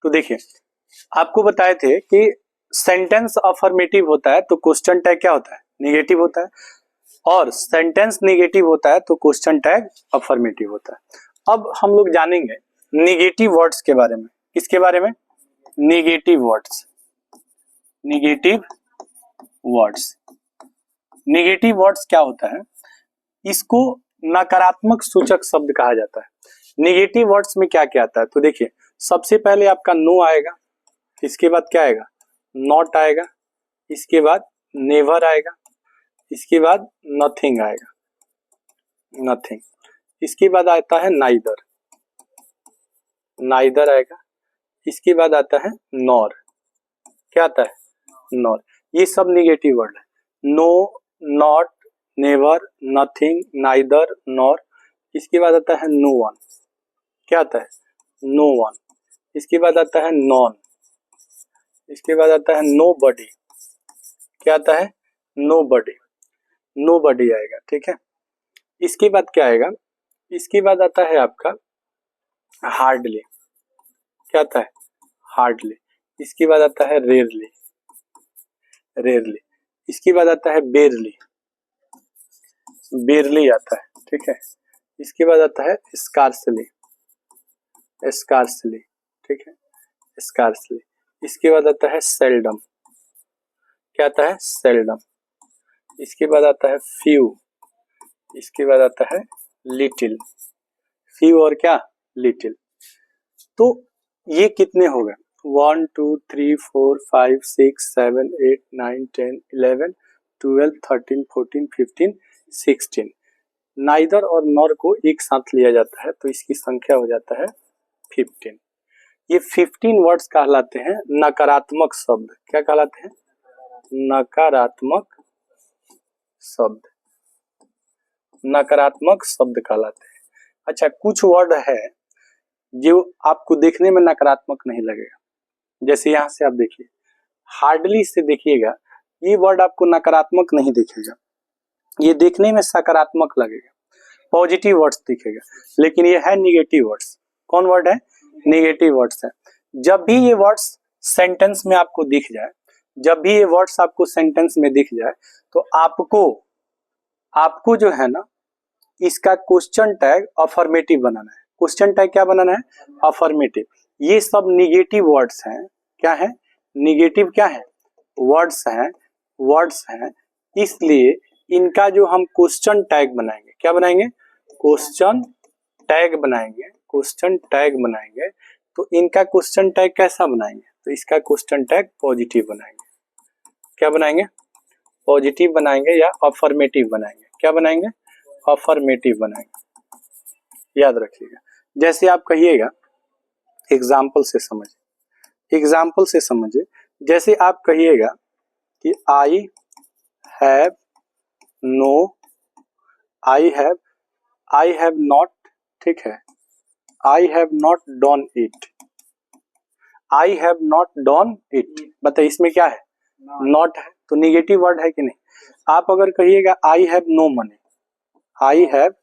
तो देखिए आपको बताए थे कि सेंटेंस अफर्मेटिव होता है तो क्वेश्चन टैग क्या होता है, निगेटिव होता है, और सेंटेंस निगेटिव होता है तो क्वेश्चन टैग अफर्मेटिव होता है। अब हम लोग जानेंगे निगेटिव वर्ड्स के बारे में। किसके बारे में? Negative words. Negative words, negative words क्या होता है? इसको नकारात्मक सूचक शब्द कहा जाता है। निगेटिव वर्ड्स में क्या क्या आता है? तो देखिए सबसे पहले आपका नो आएगा, इसके बाद क्या आएगा? नॉट आएगा, इसके बाद नेवर आएगा, इसके बाद नथिंग आएगा, नथिंग, इसके बाद आता है नाइदर, नाइदर आएगा, इसके बाद आता है नॉर। क्या आता है? नॉर। ये सब निगेटिव वर्ड है। No, not, never, nothing, neither, nor. इसके बाद आता है नो वन। क्या आता है? No one. इसके बाद आता है नॉन, इसके बाद आता है नो बडी। क्या आता है? नो बडी, नो बडी आएगा, ठीक है। इसके बाद क्या आएगा? इसके बाद आता है आपका हार्डली। क्या आता है? हार्डली। इसके बाद आता है रेयरली, रेयरली। इसके बाद आता है बेरली, बेरली आता है, ठीक है। इसके बाद आता है स्कार्सली, स्कार्सली, ठीक है, स्कार्सली। इसके बाद आता है सेल्डम। क्या आता है? सेल्डम। इसके बाद आता है फ्यू, इसके बाद आता है लिटिल। फ्यू और क्या? लिटिल। तो ये कितने हो गए? 1 2 3 4 5 6 7 8 9 10 11 12 13 14 15 16। नाइदर और नॉर को एक साथ लिया जाता है तो इसकी संख्या हो जाता है 15। ये 15 वर्ड्स कहलाते हैं नकारात्मक शब्द। क्या कहलाते हैं? नकारात्मक शब्द, नकारात्मक शब्द कहलाते हैं। अच्छा, कुछ वर्ड है जो आपको देखने में नकारात्मक नहीं लगेगा। जैसे यहाँ से आप देखिए, हार्डली से देखिएगा, ये वर्ड आपको नकारात्मक नहीं दिखेगा, ये देखने में सकारात्मक लगेगा, पॉजिटिव वर्ड्स दिखेगा, लेकिन ये है निगेटिव वर्ड्स। कौन वर्ड है? निगेटिव वर्ड्स है। जब भी ये वर्ड्स सेंटेंस में आपको दिख जाए, जब भी ये वर्ड्स आपको सेंटेंस में दिख जाए, तो आपको जो है ना, इसका क्वेश्चन टैग अफर्मेटिव बनाना है। क्वेश्चन टैग क्या बनाना है? अफर्मेटिव। ये सब निगेटिव वर्ड्स हैं। क्या है? निगेटिव क्या है? वर्ड्स हैं, वर्ड्स हैं। इसलिए इनका जो हम क्वेश्चन टैग बनाएंगे, क्या बनाएंगे? क्वेश्चन टैग बनाएंगे, क्वेश्चन टैग बनाएंगे। तो इनका क्वेश्चन टैग कैसा बनाएंगे? तो इसका क्वेश्चन टैग पॉजिटिव बनाएंगे। क्या बनाएंगे? पॉजिटिव बनाएंगे या अफर्मेटिव बनाएंगे। क्या बनाएंगे? अफर्मेटिव बनाएंगे, याद रखिएगा। जैसे आप कहिएगा, एग्जाम्पल से समझिए, एग्जाम्पल से समझिए। जैसे आप कहिएगा कि I have no, I have not, ठीक है, I have not done it, I have not done it. बताइए इसमें क्या है? नॉट है, तो निगेटिव वर्ड है कि नहीं? आप अगर कहिएगा I have no money, I have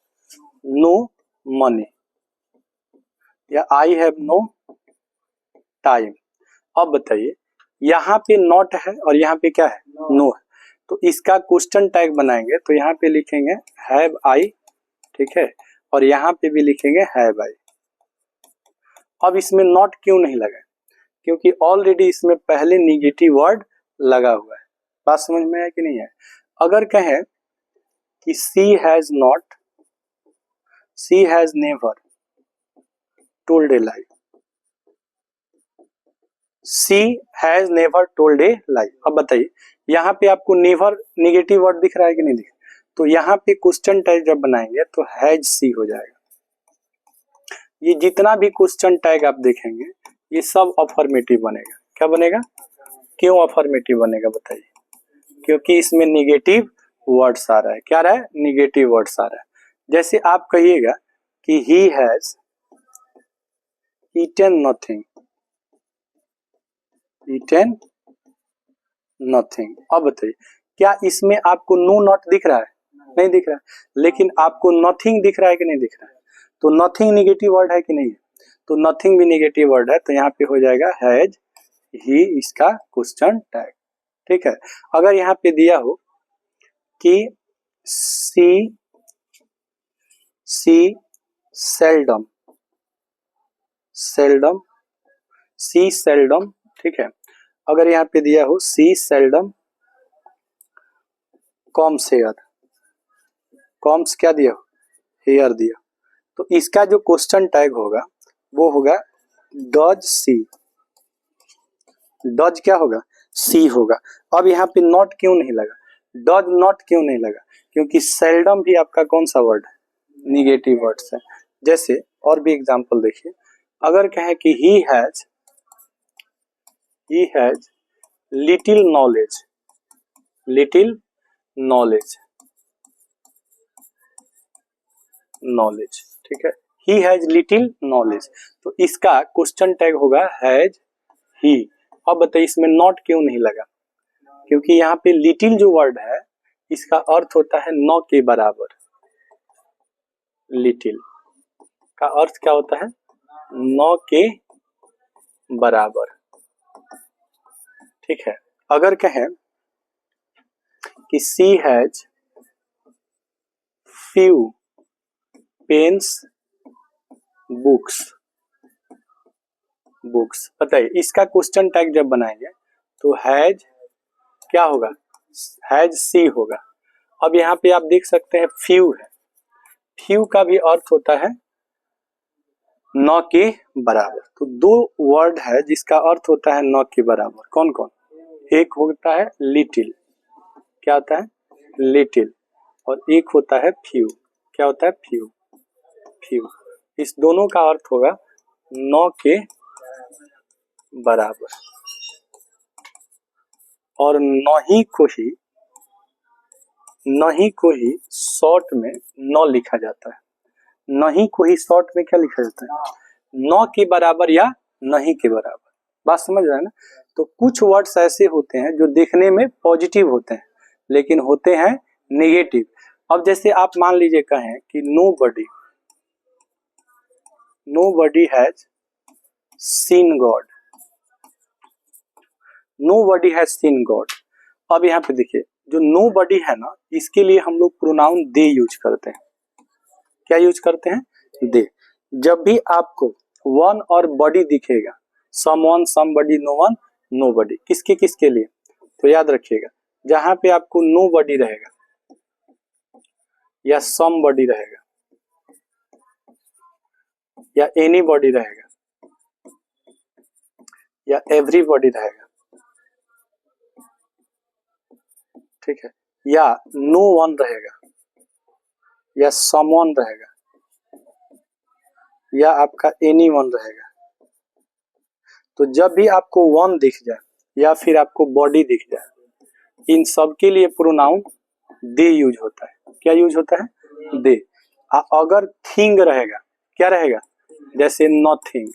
no money, या आई हैव नो टाइम। अब बताइए, यहाँ पे नॉट है और यहाँ पे क्या है? नो है। तो इसका क्वेश्चन टैग बनाएंगे तो यहाँ पे लिखेंगे हैव आई, ठीक है, और यहाँ पे भी लिखेंगे हैव आई। अब इसमें नॉट क्यों नहीं लगा? क्योंकि ऑलरेडी इसमें पहले निगेटिव वर्ड लगा हुआ है। बात समझ में है कि नहीं है? अगर कहें कि she has not, she has never told a lie, she has never told a lie. अब बताइए, यहाँ पे आपको नेवर निगेटिव वर्ड दिख रहा है कि नहीं दिख रहा? तो यहाँ पे क्वेश्चन टैग जब बनाएंगे तो हैज सी हो जाएगा। ये जितना भी क्वेश्चन टैग आप देखेंगे ये सब अफर्मेटिव बनेगा। क्या बनेगा? क्यों अफर्मेटिव बनेगा बताइए? क्योंकि इसमें निगेटिव वर्ड्स आ रहा है। क्या रहा है? निगेटिव वर्ड्स आ रहा है। जैसे आप कहिएगा कि he has eaten nothing, eaten nothing. अब बताइए, क्या इसमें आपको नो नॉट दिख रहा है? नहीं दिख रहा है, लेकिन आपको नथिंग दिख रहा है कि नहीं दिख रहा है? तो नथिंग निगेटिव वर्ड है कि नहीं है? तो नथिंग भी निगेटिव वर्ड है, तो यहाँ पे हो जाएगा हैज ही इसका क्वेश्चन टैग। ठीक है, अगर यहाँ पे दिया हो कि सी सेल्डम, सी सेल्डम, ठीक है, अगर यहाँ पे दिया हो सी सेल्डम कॉम्स हेयर, कॉम्स क्या दिया, हेयर दिया, तो इसका जो क्वेश्चन टैग होगा वो होगा डज सी, डज क्या होगा, सी होगा। अब यहाँ पे नॉट क्यों नहीं लगा, डज नॉट क्यों नहीं लगा, क्योंकि सेल्डम भी आपका कौन सा वर्ड है, निगेटिव वर्ड्स है। जैसे और भी एग्जांपल देखिए, अगर कहें कि he has little knowledge, little knowledge, knowledge, ठीक है, ही हैज लिटिल नॉलेज, तो इसका क्वेश्चन टैग होगा हैज ही। अब बताइए इसमें नॉट क्यों नहीं लगा, क्योंकि यहाँ पे लिटिल जो वर्ड है इसका अर्थ होता है न के बराबर, लिटिल का अर्थ क्या होता है, न के बराबर। ठीक है, अगर कहें कि she has few pens books, books, बताइए इसका क्वेश्चन टैग जब बनाएंगे तो हैज क्या होगा, हैज सी होगा। अब यहाँ पे आप देख सकते हैं फ्यू है, फ्यू का भी अर्थ होता है न के बराबर, तो दो वर्ड है जिसका अर्थ होता है न के बराबर, कौन कौन, एक होता है लिटिल, क्या होता है लिटिल, और एक होता है फ्यू, क्या होता है फ्यू, फ्यू, इस दोनों का अर्थ होगा न के बराबर। और नहीं को ही शॉर्ट में न लिखा जाता है, नहीं को ही शॉर्ट में क्या लिखा जाता है, न के बराबर या नहीं के बराबर, बात समझ रहे हैं ना। तो कुछ वर्ड्स ऐसे होते हैं जो देखने में पॉजिटिव होते हैं लेकिन होते हैं नेगेटिव। अब जैसे आप मान लीजिए कहें कि nobody has seen God, nobody has seen God। अब यहाँ पे देखिए जो nobody है ना, इसके लिए हम लोग प्रोनाउन दे यूज करते हैं, क्या यूज करते हैं, दे। जब भी आपको वन और बॉडी दिखेगा, someone, somebody, no one, nobody, किसके किसके लिए, तो याद रखिएगा जहां पे आपको nobody रहेगा या somebody रहेगा या anybody रहेगा या everybody रहेगा, ठीक है, या no one रहेगा या someone रहेगा या आपका anyone रहेगा, तो जब भी आपको वन दिख जाए या फिर आपको बॉडी दिख जाए, इन सब के लिए प्रोनाउन दे यूज होता है, क्या यूज होता है, दे। अगर थिंग रहेगा, क्या रहेगा, जैसे नथिंग,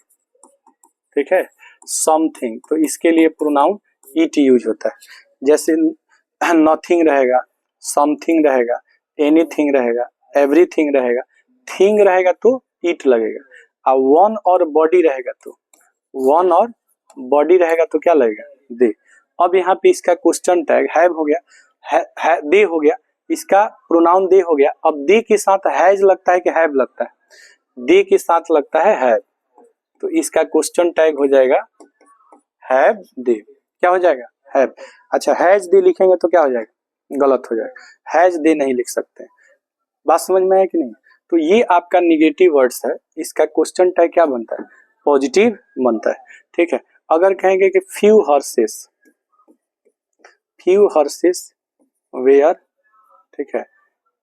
ठीक है, समथिंग, तो इसके लिए प्रोनाउन इट यूज होता है। जैसे नथिंग रहेगा, समथिंग रहेगा, एनीथिंग रहेगा, एवरीथिंग रहेगा, थिंग रहेगा तो इट लगेगा, और वन और बॉडी रहेगा तो वन और बॉडी रहेगा तो क्या लगेगा, दे। अब यहाँ पे इसका क्वेश्चन टैग हैव हो गया, दे हो गया, इसका प्रोनाउन दे हो गया। अब दे के साथ हैज लगता है कि हैव लगता है, दे के साथ लगता है हैव, तो इसका क्वेश्चन टैग हो जाएगा हैव दे, क्या हो जाएगा, हैव। अच्छा हैज दे लिखेंगे तो क्या हो जाएगा, गलत हो जाएगा, हैज दे नहीं लिख सकते, बात समझ में है कि नहीं। तो ये आपका निगेटिव वर्ड्स है, इसका क्वेश्चन टैग क्या बनता है, पॉजिटिव बनता है, ठीक है। अगर कहेंगे कि फ्यू हॉर्सेस वेयर, ठीक है,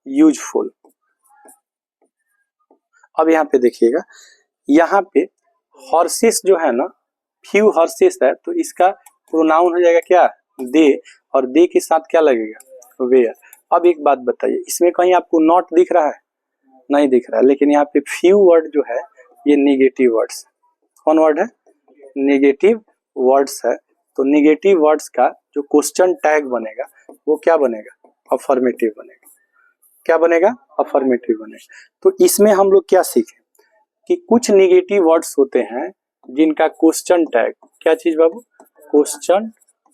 यूजफुल। अब यहाँ पे देखिएगा, यहाँ पे हॉर्सेस जो है ना, फ्यू हॉर्सेस है, तो इसका प्रोनाउन हो जाएगा क्या, दे, और दे के साथ क्या लगेगा, वेयर। अब एक बात बताइए, इसमें कहीं आपको नॉट दिख रहा है, नहीं दिख रहा है, लेकिन यहाँ पे फ्यू वर्ड जो है ये निगेटिव वर्ड्स, कौन वर्ड है, निगेटिव वर्ड्स है। तो निगेटिव वर्ड्स का जो क्वेश्चन टैग बनेगा वो क्या बनेगा, अफर्मेटिव बनेगा, क्या बनेगा, अफर्मेटिव बनेगा। तो इसमें हम लोग क्या सीखे कि कुछ निगेटिव वर्ड्स होते हैं जिनका क्वेश्चन टैग, क्या चीज बाबू, क्वेश्चन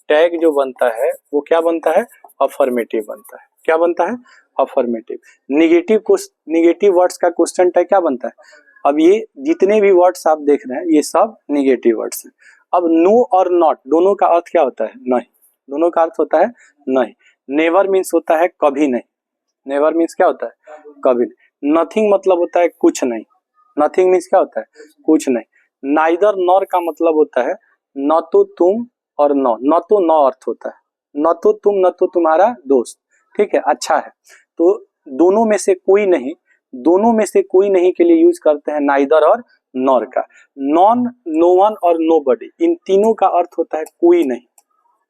टैग जो बनता है वो क्या बनता है, अफर्मेटिव बनता है। क्या बनता है, अफर्मेटिव। निगेटिव वर्ड्स का क्वेश्चन टैग क्या बनता है, अब ये जितने भी वर्ड्स आप देख रहे हैं ये सब निगेटिव वर्ड्स हैं। अब नो और नॉट दोनों का अर्थ क्या होता है, नहीं, दोनों का अर्थ होता है नहीं। नेवर मीन्स होता है कभी नहीं, नेवर मीन्स क्या होता है, कभी नहीं। नथिंग मतलब होता है कुछ नहीं, नथिंग मीन्स क्या होता है, कुछ नहीं। नाइदर नॉर का मतलब होता है न तो तुम और न तो न अर्थ होता है, न तो तुम न तो तुम्हारा दोस्त, ठीक है, अच्छा है। तो दोनों में से कोई नहीं, दोनों में से कोई नहीं के लिए यूज करते हैं नाइदर और नॉर का। नॉन, नो वन और नो बडी, इन तीनों का अर्थ होता है कोई नहीं।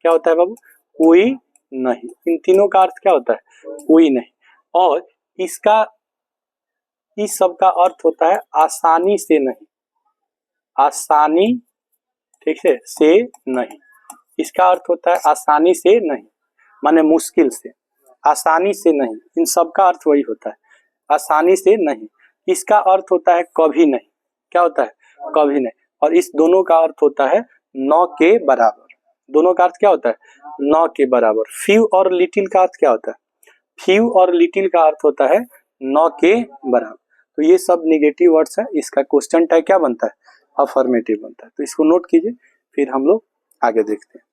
क्या होता है बाबू, कोई नहीं। इन तीनों का अर्थ क्या होता है, कोई नहीं। और इसका, इस सब का अर्थ होता है आसानी से नहीं, आसानी, ठीक है, से नहीं। इसका अर्थ होता है आसानी से नहीं, माने मुश्किल से, आसानी से नहीं। इन सब का अर्थ वही होता है, आसानी से नहीं। इसका अर्थ होता है कभी नहीं, क्या होता है, कभी नहीं। और इस दोनों का अर्थ होता है न के बराबर, दोनों का अर्थ क्या होता है, न के बराबर। फ्यू और लिटिल का अर्थ क्या होता है, फ्यू और लिटिल का अर्थ होता है न के बराबर। तो ये सब निगेटिव वर्ड्स है, इसका क्वेश्चन टैग क्या बनता है, अफर्मेटिव बनता है। तो इसको नोट कीजिए, फिर हम लोग आगे देखते हैं।